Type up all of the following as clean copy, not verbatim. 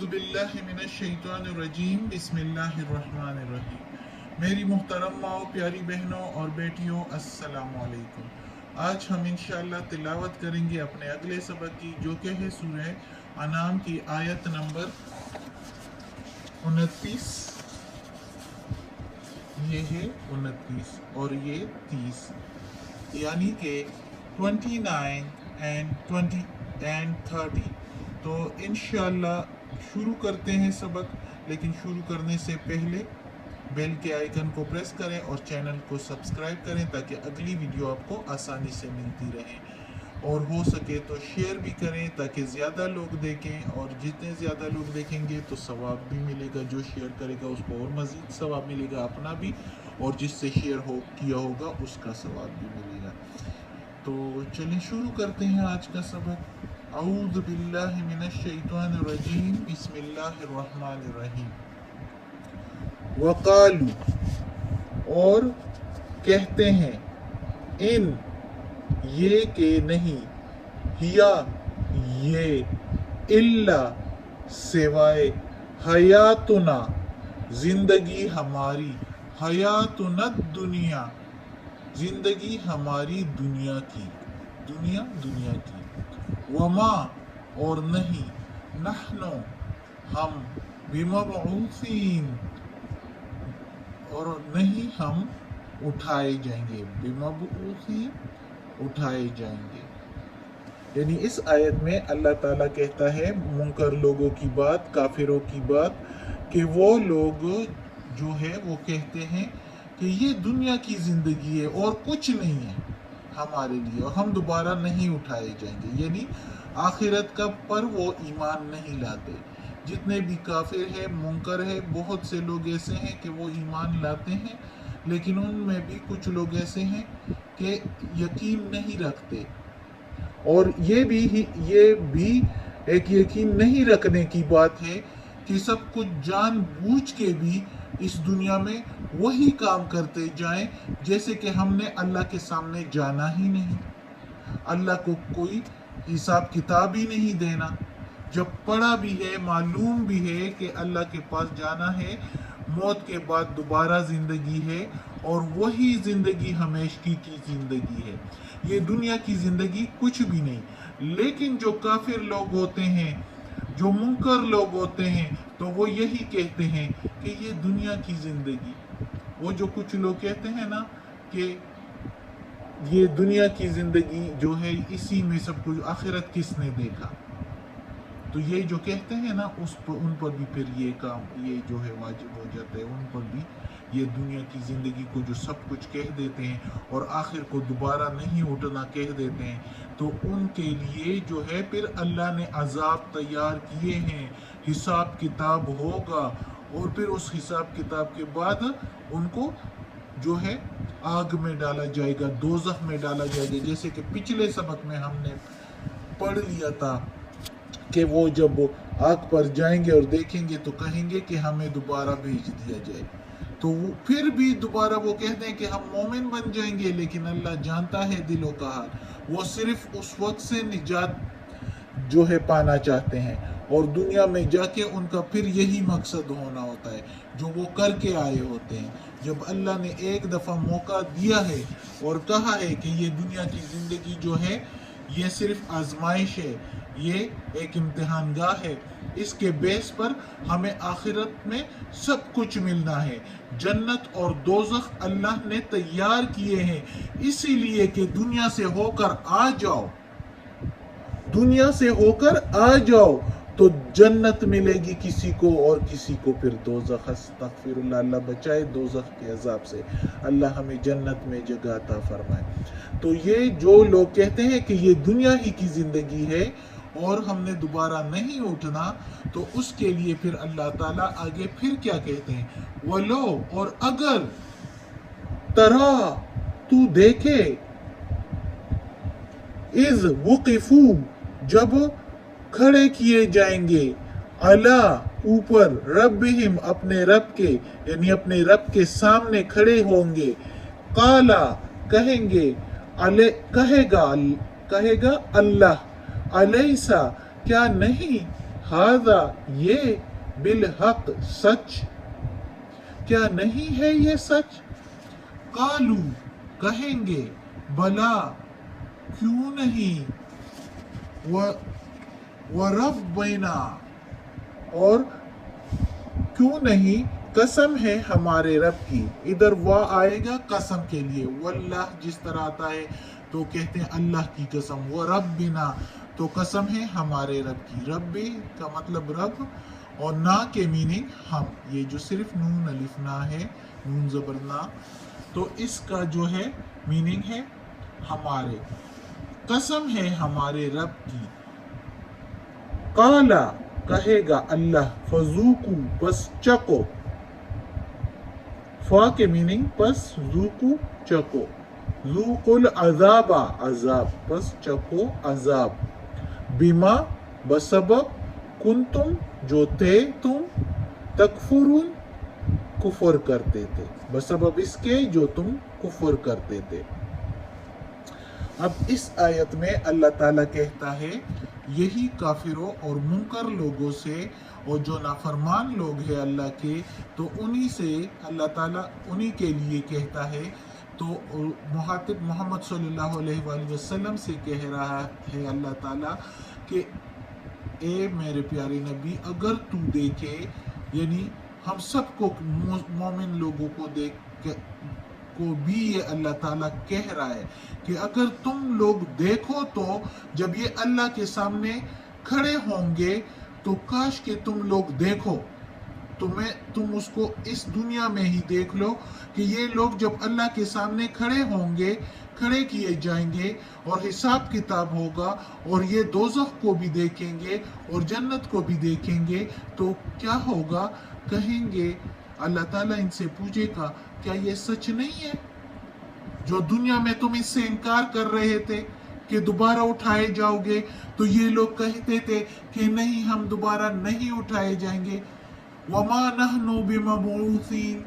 अऊज़ु बिल्लाहि मिनश्शैतानिर्रजीम बिस्मिल्लाहिर्रहमानिर्रहीम। मेरी मुहतरम माओ, प्यारी बहनों और बेटियों, अस्सलामु अलैकुम। आज हम इंशाअल्लाह तिलावत करेंगे अपने अगले सबक की, जो कि है सूरह अनाम की आयत नंबर 29। ये है 29 और ये 30, यानी कि 29 एंड 30। तो इंशाअल्लाह शुरू करते हैं सबक, लेकिन शुरू करने से पहले बेल के आइकन को प्रेस करें और चैनल को सब्सक्राइब करें ताकि अगली वीडियो आपको आसानी से मिलती रहे, और हो सके तो शेयर भी करें ताकि ज़्यादा लोग देखें, और जितने ज़्यादा लोग देखेंगे तो सवाब भी मिलेगा। जो शेयर करेगा उसको और मज़ीद सवाब मिलेगा, अपना भी और जिससे शेयर किया होगा उसका सवाब भी मिलेगा। तो चलिए शुरू करते हैं आज का सबक। अऊज़ु बिल्लाहि मिनश्शैतानिर्रजीम बिस्मिल्लाहिर्रहमानिर्रहीम। वक़ालू, और कहते हैं, इन ये के नहीं, हिया ये, इल्ला सिवाय, हयातुना जिंदगी हमारी, हयातुना दुनिया जिंदगी हमारी दुनिया की, दुनिया की, वमा और नहीं, नहनो हम, बिमबऊसीन और नहीं हम उठाए जाएंगे, बिमबऊसीन उठाए जाएंगे। यानी इस आयत में अल्लाह ताला कहता है मुनकर लोगों की बात, काफिरों की बात, कि वो लोग जो है वो कहते हैं कि ये दुनिया की जिंदगी है और कुछ नहीं है हमारे लिए, और हम दोबारा नहीं उठाए जाएंगे। यानी आखिरत का पर वो ईमान नहीं लाते। जितने भी काफिर है, मुनकर है, बहुत से लोग ऐसे हैं कि वो ईमान लाते हैं, लेकिन उनमें भी कुछ लोग ऐसे हैं कि यकीन नहीं रखते। और ये भी एक यकीन नहीं रखने की बात है कि सब कुछ जानबूझ के भी इस दुनिया में वही काम करते जाएं जैसे कि हमने अल्लाह के सामने जाना ही नहीं, अल्लाह को कोई हिसाब किताब ही नहीं देना। जब पढ़ा भी है, मालूम भी है कि अल्लाह के पास जाना है, मौत के बाद दोबारा जिंदगी है, और वही जिंदगी हमेशगी की जिंदगी है। ये दुनिया की जिंदगी कुछ भी नहीं। लेकिन जो काफिर लोग होते हैं, जो मुनकर लोग होते हैं, तो वो यही कहते हैं कि ये दुनिया की जिंदगी, वो जो कुछ लोग कहते हैं ना कि ये दुनिया की जिंदगी जो है इसी में सब कुछ, आखिरत किसने देखा। तो ये जो कहते हैं ना उन पर भी फिर ये काम ये जो है वाजिब हो जाता है। उन पर भी ये दुनिया की ज़िंदगी को जो सब कुछ कह देते हैं और आखिर को दोबारा नहीं उठना कह देते हैं, तो उनके लिए जो है फिर अल्लाह ने अजाब तैयार किए हैं, हिसाब किताब होगा, और फिर उस हिसाब किताब के बाद उनको जो है आग में डाला जाएगा, दोज़ख में डाला जाएगा। जैसे कि पिछले सबक में हमने पढ़ लिया था कि वो जब आग पर जाएंगे और देखेंगे तो कहेंगे कि हमें दोबारा भेज दिया जाए। तो फिर भी दोबारा वो कहते हैं कि हम मोमिन बन जाएंगे, लेकिन अल्लाह जानता है दिलों का हाल। वो सिर्फ उस वक्त से निजात जो है पाना चाहते हैं, और दुनिया में जाके उनका फिर यही मकसद होना होता है जो वो करके आए होते हैं। जब अल्लाह ने एक दफ़ा मौका दिया है और कहा है कि ये दुनिया की ज़िंदगी जो है ये सिर्फ आजमाइश है, ये एक इम्तिहान गाह है, इसके बेस पर हमें आखिरत में सब कुछ मिलना है। जन्नत और दोज़ख अल्लाह ने तैयार किए हैं, इसीलिए कि दुनिया से होकर आ जाओ, दुनिया से होकर आ जाओ तो जन्नत मिलेगी किसी को और किसी को फिर दोज़ख। अस्तगफिरुल्लाह, अल्लाह बचाए दोज़ख के अजाब से, अल्लाह हमें जन्नत में जगह अता फरमाए। तो ये जो लोग कहते हैं कि ये दुनिया ही की ज़िंदगी है और हमने दोबारा नहीं उठना, तो उसके लिए फिर अल्लाह ताला आगे फिर क्या कहते हैं, वलो, और अगर तरा तू देखे, इज वुकिफू जब खड़े किए जाएंगे, अला ऊपर, रब्बिहिम अपने रब के, यानी अपने रब के सामने खड़े होंगे, काला कहेंगे, अले कहेगा अल्लाह, अलैसा क्या नहीं, हादा ये, बिलहक सच, क्या नहीं है ये सच? कालू कहेंगे, बला क्यों नहीं, व रब्बना और क्यों नहीं, कसम है हमारे रब की। इधर वाह आएगा कसम के लिए, वल्लाह जिस तरह आता है तो कहते हैं अल्लाह की कसम, वो रब्बिना तो कसम है हमारे रब की। रब्बी का मतलब रब, और ना के मीनिंग हम, ये जो सिर्फ नून अलिफ ना है, नून जबर ना, तो इसका जो है मीनिंग है हमारे, कसम है हमारे रब की। काला कहेगा अल्लाह, फजूकू बस चको, फा के मीनिंग बस, जूकू चको, जूकुल अजाबा अजाब, बस चको अजाब, बिमा बसबब, कुंतुम जो थे तुम, तकफुरून कुफर करते थे, बसबब इसके जो तुम कुफर करते थे। अब इस आयत में अल्लाह ताला कहता है यही काफिरों और मुनकर लोगों से, और जो नाफरमान लोग हैं अल्लाह के, तो उन्हीं से अल्लाह ताला उन्हीं के लिए कहता है। तो मुहातिब मोहम्मद सल्लल्लाहु अलैहि वसल्लम से कह रहा है अल्लाह ताला कि ए मेरे प्यारे नबी, अगर तू देखे, यानी हम सबको मोमिन लोगों को देख को भी ये अल्लाह ताला कह रहा है कि अगर तुम लोग देखो तो जब ये अल्लाह के सामने खड़े होंगे तो काश कि तुम लोग देखो, तुम उसको इस दुनिया में ही देख लो कि ये लोग जब अल्लाह के सामने खड़े होंगे, खड़े किए जाएंगे और हिसाब किताब होगा, और ये दोज़ख को भी देखेंगे और जन्नत को भी देखेंगे, तो क्या होगा? कहेंगे, अल्लाह ताला इनसे पूछेगा क्या ये सच नहीं है? जो दुनिया में तुम इससे इनकार कर रहे थे कि दोबारा उठाए जाओगे, तो ये लोग कहते थे कि नहीं, हम दोबारा नहीं उठाए जाएंगे, वमा नहनु बिमबऊसीन,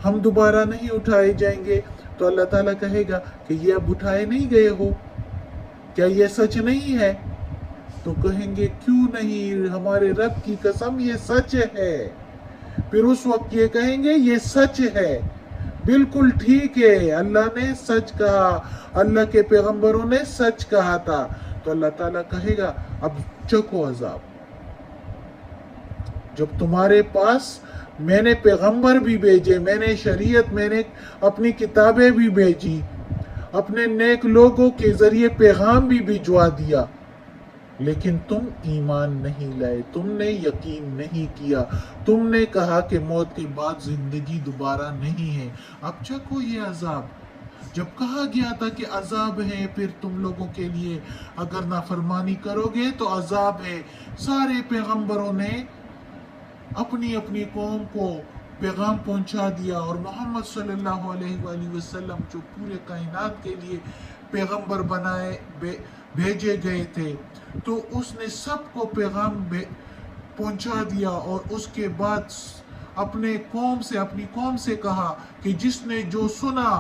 हम दोबारा नहीं उठाए जाएंगे। तो अल्लाह ताला कहेगा कि ये अब उठाए नहीं गए हो, क्या ये सच नहीं है? तो कहेंगे क्यों नहीं, हमारे रब की कसम ये सच है। फिर उस वक्त ये कहेंगे ये सच है, बिल्कुल ठीक है, अल्लाह ने सच कहा, अल्लाह के पैगंबरों ने सच कहा था। तो अल्लाह ताला कहेगा अब चखो अजाब, जब तुम्हारे पास मैंने पैगंबर भी भेजे, मैंने शरीयत, मैंने अपनी किताबें भी भेजी, अपने नेक लोगों के जरिए पैगाम भी भिजवा दिया, लेकिन तुम ईमान नहीं लाए, तुमने यकीन नहीं किया, तुमने कहा कि मौत के बाद जिंदगी दोबारा नहीं है, अब चखो ये अजाब। जब कहा गया था कि अजाब है, फिर तुम लोगों के लिए अगर नाफरमानी करोगे तो अजाब है। सारे पैगंबरों ने अपनी अपनी कौम को पैगाम पहुंचा दिया, और मोहम्मद सल्लल्लाहु अलैहि वसल्लम जो पूरे कायनात के लिए पैगंबर बनाए भेजे गए थे, तो उसने सबको पैगाम पहुंचा दिया, और उसके बाद अपनी कौम से कहा कि जिसने जो सुना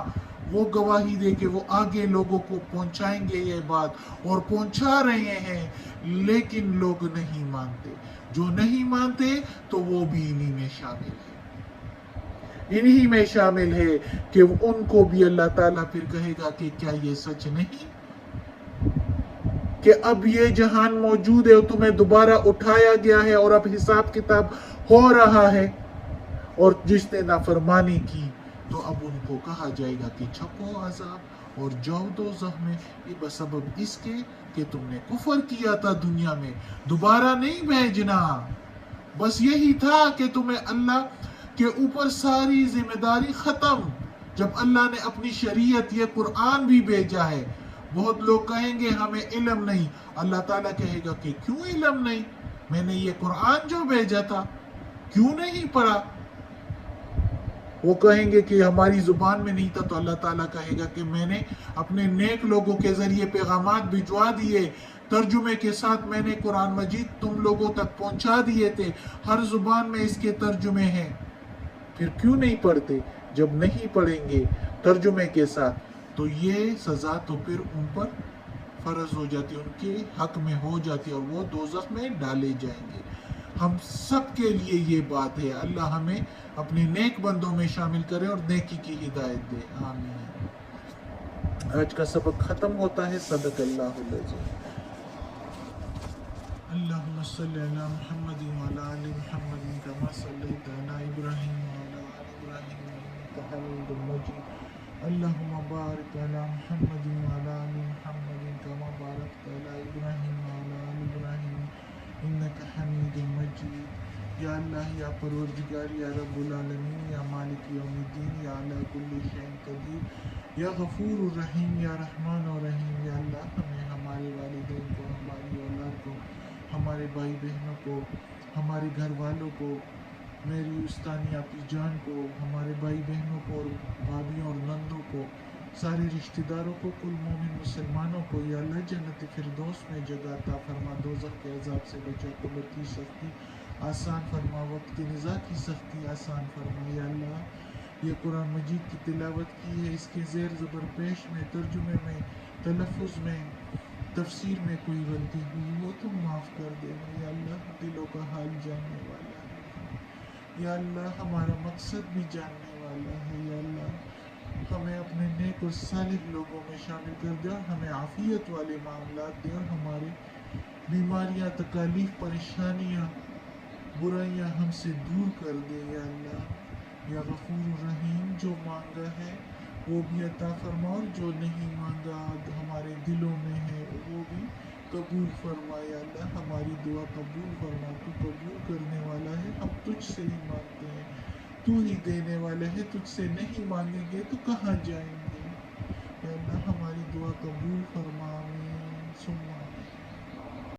वो गवाही दे के वो आगे लोगों को पहुंचाएंगे ये बात, और पहुंचा रहे हैं, लेकिन लोग नहीं मानते। जो नहीं मानते तो वो भी इन्हीं में शामिल है, इन्हीं में शामिल है कि उनको भी अल्लाह ताला फिर कहेगा कि क्या ये सच नहीं कि अब ये जहान मौजूद है और तुम्हें दोबारा उठाया गया है और अब हिसाब किताब हो रहा है, और जिसने नाफरमानी की तो अब उनको कहा जाएगा कि छको अजाब और जाओ दोज़ख में, ये बसबब इसके कि तुमने कुफर किया था दुनिया में, दोबारा नहीं भेजना। बस यही था कि तुम्हें अल्लाह के ऊपर सारी जिम्मेदारी खत्म, जब अल्लाह ने अपनी शरीयत ये कुरान भी भेजा है। बहुत लोग कहेंगे हमें इल्म नहीं, अल्लाह ताला कहेगा कि क्यों इल्म नहीं, मैंने ये कुरान जो भेजा था क्यों नहीं पढ़ा? वो कहेंगे कि हमारी जुबान में नहीं था, तो अल्लाह ताला कहेगा कि मैंने अपने नेक लोगों के जरिए पैगामात भिजवा दिए, तर्जुमे के साथ मैंने कुरान मजीद तुम लोगों तक पहुंचा दिए थे, हर जुबान में इसके तर्जुमे हैं, फिर क्यों नहीं पढ़ते? जब नहीं पढ़ेंगे तर्जुमे के साथ तो ये सजा तो फिर उन पर فرض ہو جاتی ہے، ان کے حق میں ہو جاتی ہے، اور وہ دوزخ میں ڈالے جائیں گے۔ ہم سب کے لیے یہ بات ہے۔ اللہ ہمیں اپنے نیک بندوں میں شامل کرے اور نیکی کی ہدایت دے، آمین۔ آج کا سبق ختم ہوتا ہے۔ صدق اللہ العظیم۔ اللہم صلی علی محمد وعلی آل محمد کما صلیت علی ابراہیم وعلی آل ابراہیم انک حمید مجید۔ اللہم بارک علی محمد وعلی آل محمد کما بارکت علی ابراہیم وعلی آل ابراہیم انک حمید مجید۔ یا اللہ، یا پروردگار، یا رب العالمین، یا مالک یوم الدین، یا علی کل شیء قدیر، یا غفور الرحیم، یا رحمان الرحیم۔ یا اللہ، ہمیں، ہمارے والدین کو، ہماری اولاد کو، ہمارے بھائی بہنوں کو، ہمارے گھر والوں کو، میری استانی آپی جان کو، ہمارے بھائی بہنوں کو اور بھابھیوں اور نندوں کو، سارے رشتہ داروں کو، کل مومن مسلمانوں کو یا اللہ جنت فردوس میں جگہ عطا فرما، دوزخ کے عذاب سے بچا، قبر کی سختی آسان فرما، وقت نزاع کی سختی آسان فرما۔ یا اللہ، یہ قرآن مجید کی تلاوت کی ہے، اس کے زیر زبر پیش میں، ترجمے میں، تلفظ میں، تفسیر میں کوئی غلطی ہوئی وہ تم معاف کر دینا۔ یا اللہ، دلوں کا حال جاننے والا ہے، یا اللہ ہمارا مقصد بھی جاننے والا ہے۔ یا اللہ، ہمیں اپنے نیک اور صالح لوگوں میں شامل کر دے، اور ہمیں عافیت والے معاملات دے، اور ہمارے بیماریاں، تکالیف، پریشانیاں، برائیاں ہم سے دور کر دے۔ یا اللہ، یا غفور الرحیم، جو مانگا ہے وہ بھی عطا فرما، اور جو نہیں مانگا ہمارے دلوں میں ہے وہ بھی قبول فرما۔ یا اللہ، ہماری دعا قبول فرما، تو قبول کرنے والا ہے، ہم تجھ سے ہی مانگتے ہیں، تو ہی دینے والا ہے، تجھ سے نہیں مانگیں گے تو کہاں جائیں گے۔ یا اللہ، ہماری دعا قبول فرما، آمین ثم